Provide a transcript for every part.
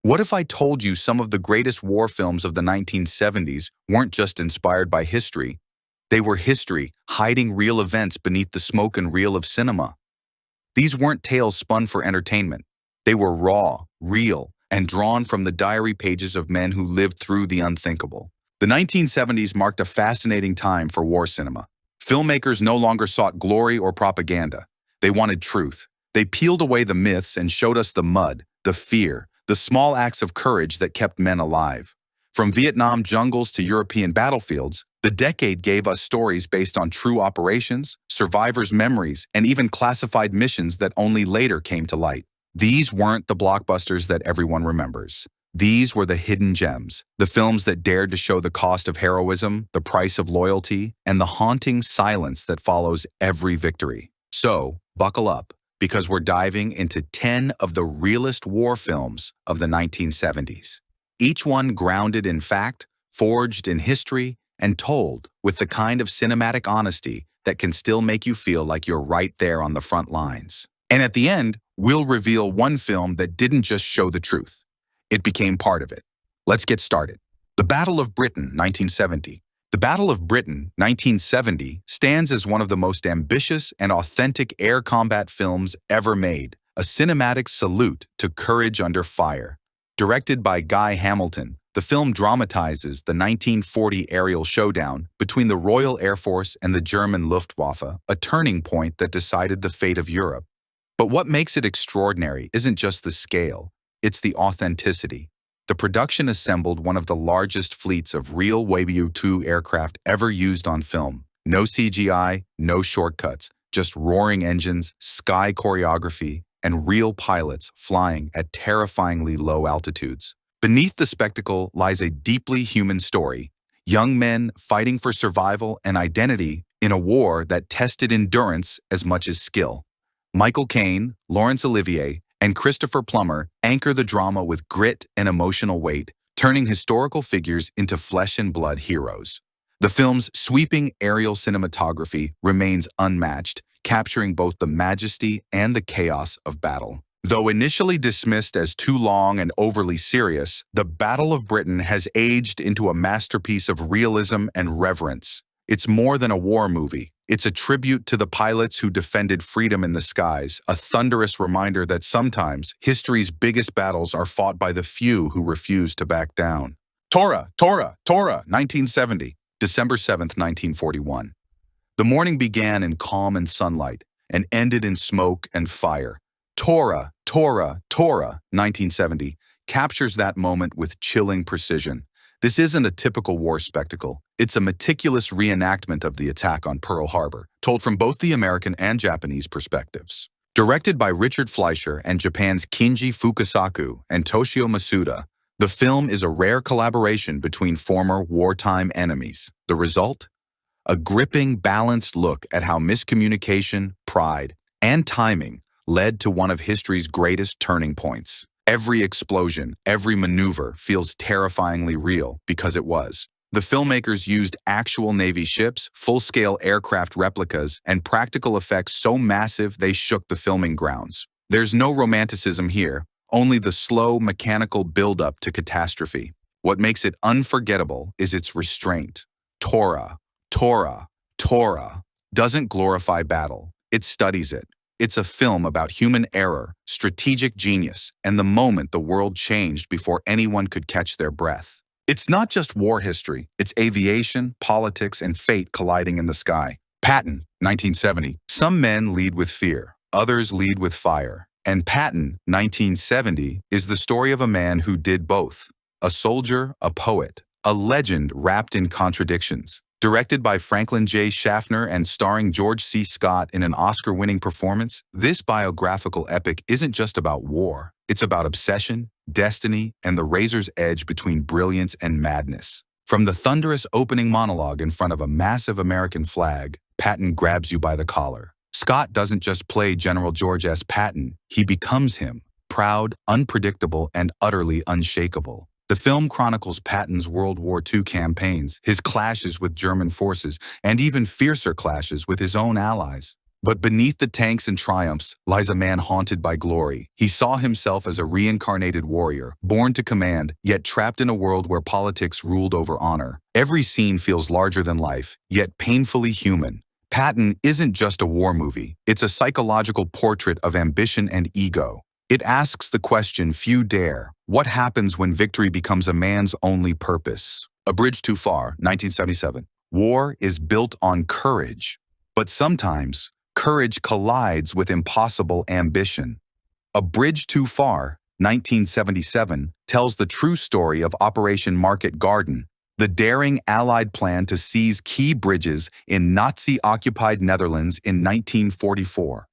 What if I told you some of the greatest war films of the 1970s weren't just inspired by history? They were history, hiding real events beneath the smoke and reel of cinema. These weren't tales spun for entertainment. They were raw, real, and drawn from the diary pages of men who lived through the unthinkable. The 1970s marked a fascinating time for war cinema. Filmmakers no longer sought glory or propaganda. They wanted truth. They peeled away the myths and showed us the mud, the fear, the small acts of courage that kept men alive. From Vietnam jungles to European battlefields, the decade gave us stories based on true operations, survivors' memories, and even classified missions that only later came to light. These weren't the blockbusters that everyone remembers. These were the hidden gems, the films that dared to show the cost of heroism, the price of loyalty, and the haunting silence that follows every victory. So, buckle up, because we're diving into 10 of the realest war films of the 1970s. Each one grounded in fact, forged in history, and told with the kind of cinematic honesty that can still make you feel like you're right there on the front lines. And at the end, we'll reveal one film that didn't just show the truth. It became part of it. Let's get started. The Battle of Britain, 1970. The Battle of Britain, 1970, stands as one of the most ambitious and authentic air combat films ever made, a cinematic salute to courage under fire. Directed by Guy Hamilton, the film dramatizes the 1940 aerial showdown between the Royal Air Force and the German Luftwaffe, a turning point that decided the fate of Europe. But what makes it extraordinary isn't just the scale, it's the authenticity. The production assembled one of the largest fleets of real WU-2 aircraft ever used on film. No CGI, no shortcuts, just roaring engines, sky choreography, and real pilots flying at terrifyingly low altitudes. Beneath the spectacle lies a deeply human story. Young men fighting for survival and identity in a war that tested endurance as much as skill. Michael Caine, Laurence Olivier, and Christopher Plummer anchor the drama with grit and emotional weight, turning historical figures into flesh and blood heroes. The film's sweeping aerial cinematography remains unmatched, capturing both the majesty and the chaos of battle. Though initially dismissed as too long and overly serious, The Battle of Britain has aged into a masterpiece of realism and reverence. It's more than a war movie. It's a tribute to the pilots who defended freedom in the skies, a thunderous reminder that sometimes history's biggest battles are fought by the few who refuse to back down. Tora, 1970, December 7th, 1941. The morning began in calm and sunlight and ended in smoke and fire. Tora, 1970, captures that moment with chilling precision. This isn't a typical war spectacle. It's a meticulous reenactment of the attack on Pearl Harbor, told from both the American and Japanese perspectives. Directed by Richard Fleischer and Japan's Kinji Fukasaku and Toshio Masuda, the film is a rare collaboration between former wartime enemies. The result? A gripping, balanced look at how miscommunication, pride, and timing led to one of history's greatest turning points. Every explosion, every maneuver feels terrifyingly real because it was. The filmmakers used actual Navy ships, full-scale aircraft replicas, and practical effects so massive they shook the filming grounds. There's no romanticism here, only the slow, mechanical build-up to catastrophe. What makes it unforgettable is its restraint. Tora doesn't glorify battle. It studies it. It's a film about human error, strategic genius, and the moment the world changed before anyone could catch their breath. It's not just war history, it's aviation, politics, and fate colliding in the sky. Patton, 1970. Some men lead with fear, others lead with fire. And Patton, 1970, is the story of a man who did both. A soldier, a poet, a legend wrapped in contradictions. Directed by Franklin J. Schaffner and starring George C. Scott in an Oscar-winning performance, this biographical epic isn't just about war. It's about obsession, destiny, and the razor's edge between brilliance and madness. From the thunderous opening monologue in front of a massive American flag, Patton grabs you by the collar. Scott doesn't just play General George S. Patton, he becomes him, proud, unpredictable, and utterly unshakable. The film chronicles Patton's World War II campaigns, his clashes with German forces, and even fiercer clashes with his own allies. But beneath the tanks and triumphs lies a man haunted by glory. He saw himself as a reincarnated warrior, born to command, yet trapped in a world where politics ruled over honor. Every scene feels larger than life, yet painfully human. Patton isn't just a war movie. It's a psychological portrait of ambition and ego. It asks the question few dare: what happens when victory becomes a man's only purpose? A Bridge Too Far, 1977. War is built on courage, but sometimes courage collides with impossible ambition. A Bridge Too Far, 1977, tells the true story of Operation Market Garden, the daring Allied plan to seize key bridges in Nazi-occupied Netherlands in 1944.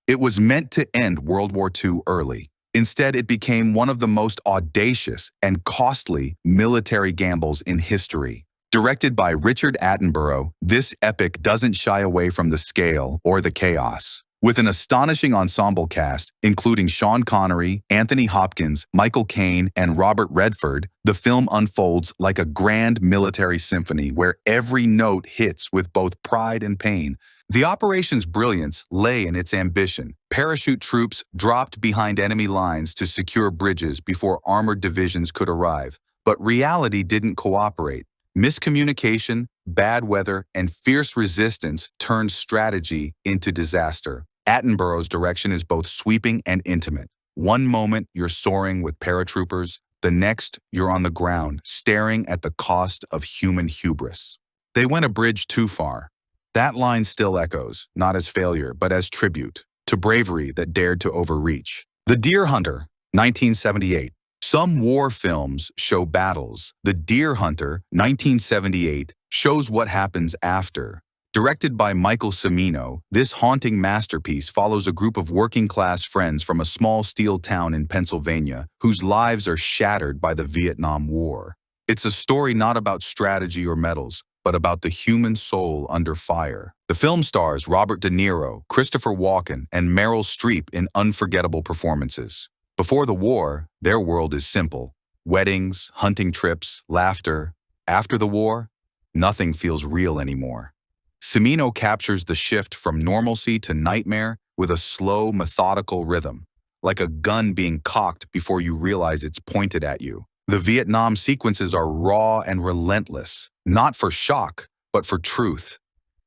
It was meant to end World War II early. Instead, it became one of the most audacious and costly military gambles in history. Directed by Richard Attenborough, this epic doesn't shy away from the scale or the chaos. With an astonishing ensemble cast, including Sean Connery, Anthony Hopkins, Michael Caine, and Robert Redford, the film unfolds like a grand military symphony where every note hits with both pride and pain. The operation's brilliance lay in its ambition. Parachute troops dropped behind enemy lines to secure bridges before armored divisions could arrive. But reality didn't cooperate. Miscommunication, bad weather, and fierce resistance turned strategy into disaster. Attenborough's direction is both sweeping and intimate. One moment, you're soaring with paratroopers. The next, you're on the ground, staring at the cost of human hubris. They went a bridge too far. That line still echoes, not as failure, but as tribute to bravery that dared to overreach. The Deer Hunter, 1978. Some war films show battles. The Deer Hunter, 1978, shows what happens after. Directed by Michael Cimino, this haunting masterpiece follows a group of working-class friends from a small steel town in Pennsylvania whose lives are shattered by the Vietnam War. It's a story not about strategy or medals, but about the human soul under fire. The film stars Robert De Niro, Christopher Walken, and Meryl Streep in unforgettable performances. Before the war, their world is simple: weddings, hunting trips, laughter. After the war, nothing feels real anymore. Cimino captures the shift from normalcy to nightmare with a slow, methodical rhythm, like a gun being cocked before you realize it's pointed at you. The Vietnam sequences are raw and relentless, not for shock, but for truth.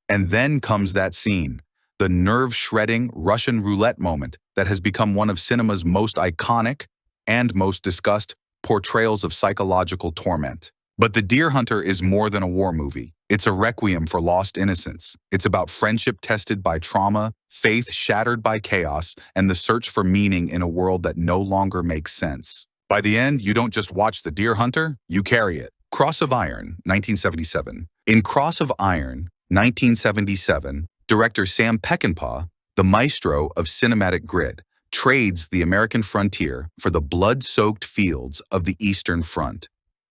And then comes that scene, the nerve-shredding Russian roulette moment that has become one of cinema's most iconic and most discussed portrayals of psychological torment. But The Deer Hunter is more than a war movie. It's a requiem for lost innocence. It's about friendship tested by trauma, faith shattered by chaos, and the search for meaning in a world that no longer makes sense. By the end, you don't just watch The Deer Hunter, you carry it. Cross of Iron, 1977. In Cross of Iron, 1977, director Sam Peckinpah, the maestro of cinematic grit, trades the American frontier for the blood-soaked fields of the Eastern Front.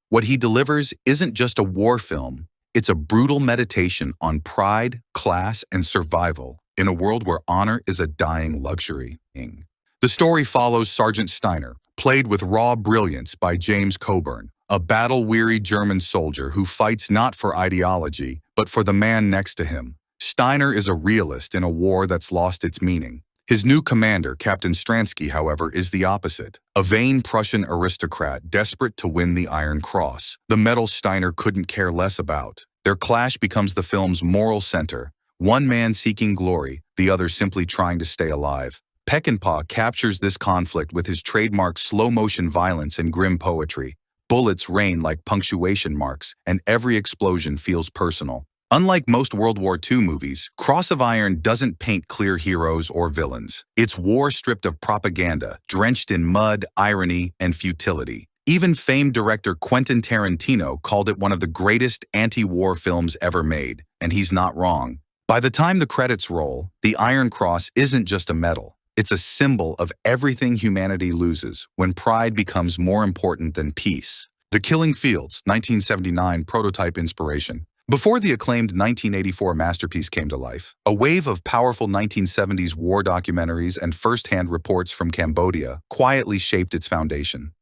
What he delivers isn't just a war film, it's a brutal meditation on pride, class, and survival in a world where honor is a dying luxury. The story follows Sergeant Steiner, played with raw brilliance by James Coburn, a battle-weary German soldier who fights not for ideology, but for the man next to him. Steiner is a realist in a war that's lost its meaning. His new commander, Captain Stransky, however, is the opposite. A vain Prussian aristocrat desperate to win the Iron Cross, the medal Steiner couldn't care less about. Their clash becomes the film's moral center, one man seeking glory, the other simply trying to stay alive. Peckinpah captures this conflict with his trademark slow-motion violence and grim poetry. Bullets rain like punctuation marks, and every explosion feels personal. Unlike most World War II movies, Cross of Iron doesn't paint clear heroes or villains. It's war stripped of propaganda, drenched in mud, irony, and futility. Even famed director Quentin Tarantino called it one of the greatest anti-war films ever made, and he's not wrong. By the time the credits roll, the Iron Cross isn't just a medal. It's a symbol of everything humanity loses when pride becomes more important than peace. The Killing Fields, 1979 prototype inspiration. Before the acclaimed 1984 masterpiece came to life, a wave of powerful 1970s war documentaries and first-hand reports from Cambodia quietly shaped its foundation.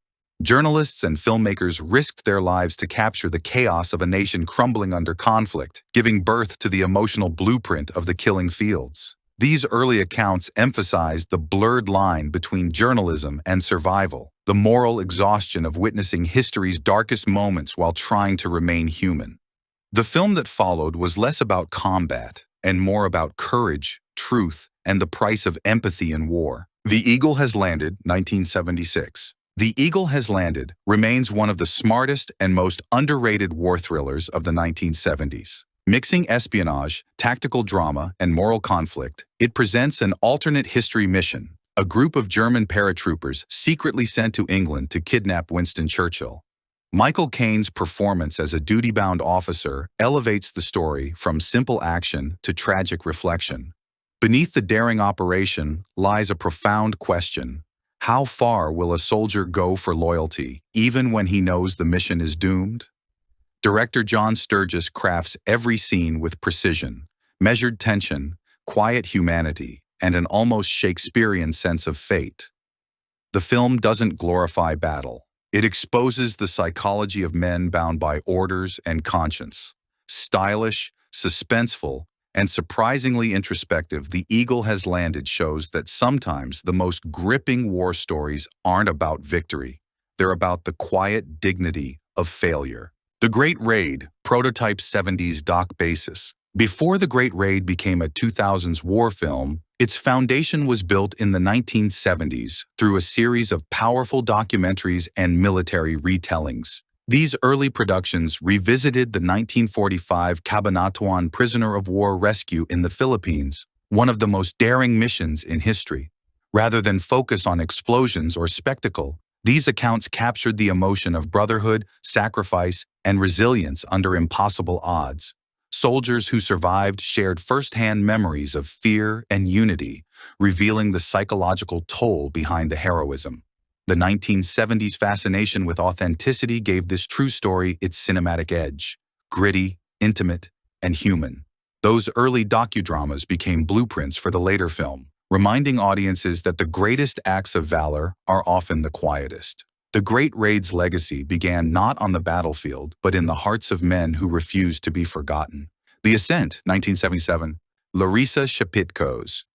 Journalists and filmmakers risked their lives to capture the chaos of a nation crumbling under conflict, giving birth to the emotional blueprint of The Killing Fields. These early accounts emphasized the blurred line between journalism and survival, the moral exhaustion of witnessing history's darkest moments while trying to remain human. The film that followed was less about combat and more about courage, truth, and the price of empathy in war. The Eagle Has Landed, 1976. The Eagle Has Landed remains one of the smartest and most underrated war thrillers of the 1970s. Mixing espionage, tactical drama, and moral conflict, it presents an alternate history mission, a group of German paratroopers secretly sent to England to kidnap Winston Churchill. Michael Caine's performance as a duty-bound officer elevates the story from simple action to tragic reflection. Beneath the daring operation lies a profound question. How far will a soldier go for loyalty, even when he knows the mission is doomed? Director John Sturges crafts every scene with precision, measured tension, quiet humanity, and an almost Shakespearean sense of fate. The film doesn't glorify battle. It exposes the psychology of men bound by orders and conscience. Stylish, suspenseful, and surprisingly introspective, The Eagle Has Landed shows that sometimes the most gripping war stories aren't about victory. They're about the quiet dignity of failure. The Great Raid, prototype 70s doc basis. Before The Great Raid became a 2000s war film, its foundation was built in the 1970s through a series of powerful documentaries and military retellings. These early productions revisited the 1945 Cabanatuan prisoner of war rescue in the Philippines, one of the most daring missions in history. Rather than focus on explosions or spectacle, these accounts captured the emotion of brotherhood, sacrifice, and resilience under impossible odds. Soldiers who survived shared first-hand memories of fear and unity, revealing the psychological toll behind the heroism. The 1970s fascination with authenticity gave this true story its cinematic edge, gritty, intimate, and human. Those early docudramas became blueprints for the later film, reminding audiences that the greatest acts of valor are often the quietest. The Great Raid's legacy began not on the battlefield, but in the hearts of men who refused to be forgotten. The Ascent, 1977, Larissa Shepitko's.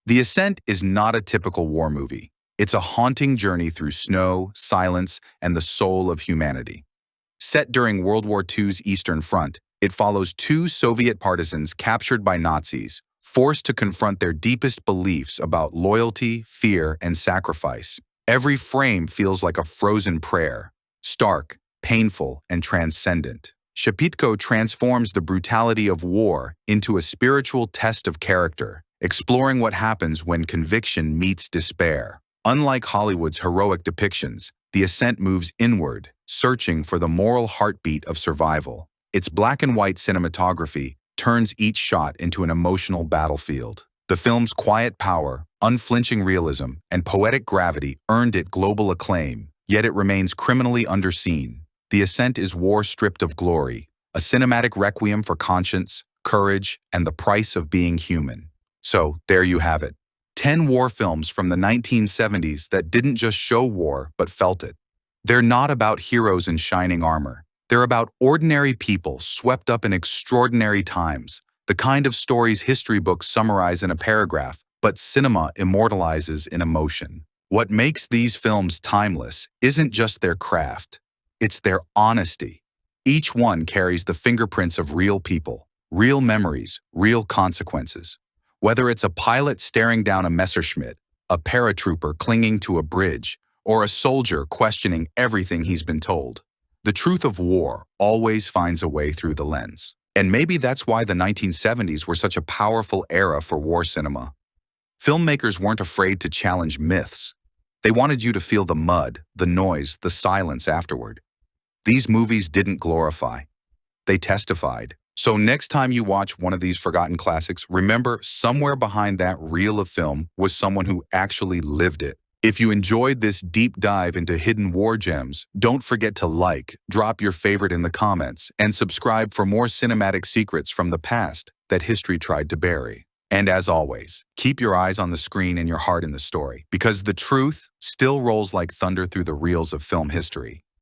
The Ascent is not a typical war movie. It's a haunting journey through snow, silence, and the soul of humanity. Set during World War II's Eastern Front, it follows two Soviet partisans captured by Nazis, forced to confront their deepest beliefs about loyalty, fear, and sacrifice. Every frame feels like a frozen prayer, stark, painful, and transcendent. Shepitko transforms the brutality of war into a spiritual test of character, exploring what happens when conviction meets despair. Unlike Hollywood's heroic depictions, The Ascent moves inward, searching for the moral heartbeat of survival. Its black and white cinematography turns each shot into an emotional battlefield. The film's quiet power, unflinching realism, and poetic gravity earned it global acclaim, yet it remains criminally underseen. The Ascent is war stripped of glory, a cinematic requiem for conscience, courage, and the price of being human. So, there you have it. 10 war films from the 1970s that didn't just show war, but felt it. They're not about heroes in shining armor. They're about ordinary people swept up in extraordinary times, the kind of stories history books summarize in a paragraph, but cinema immortalizes in emotion. What makes these films timeless isn't just their craft, it's their honesty. Each one carries the fingerprints of real people, real memories, real consequences. Whether it's a pilot staring down a Messerschmitt, a paratrooper clinging to a bridge, or a soldier questioning everything he's been told, the truth of war always finds a way through the lens. And maybe that's why the 1970s were such a powerful era for war cinema. Filmmakers weren't afraid to challenge myths. They wanted you to feel the mud, the noise, the silence afterward. These movies didn't glorify. They testified. So next time you watch one of these forgotten classics, remember somewhere behind that reel of film was someone who actually lived it. If you enjoyed this deep dive into hidden war gems, don't forget to like, drop your favorite in the comments, and subscribe for more cinematic secrets from the past that history tried to bury. And as always, keep your eyes on the screen and your heart in the story, because the truth still rolls like thunder through the reels of film history.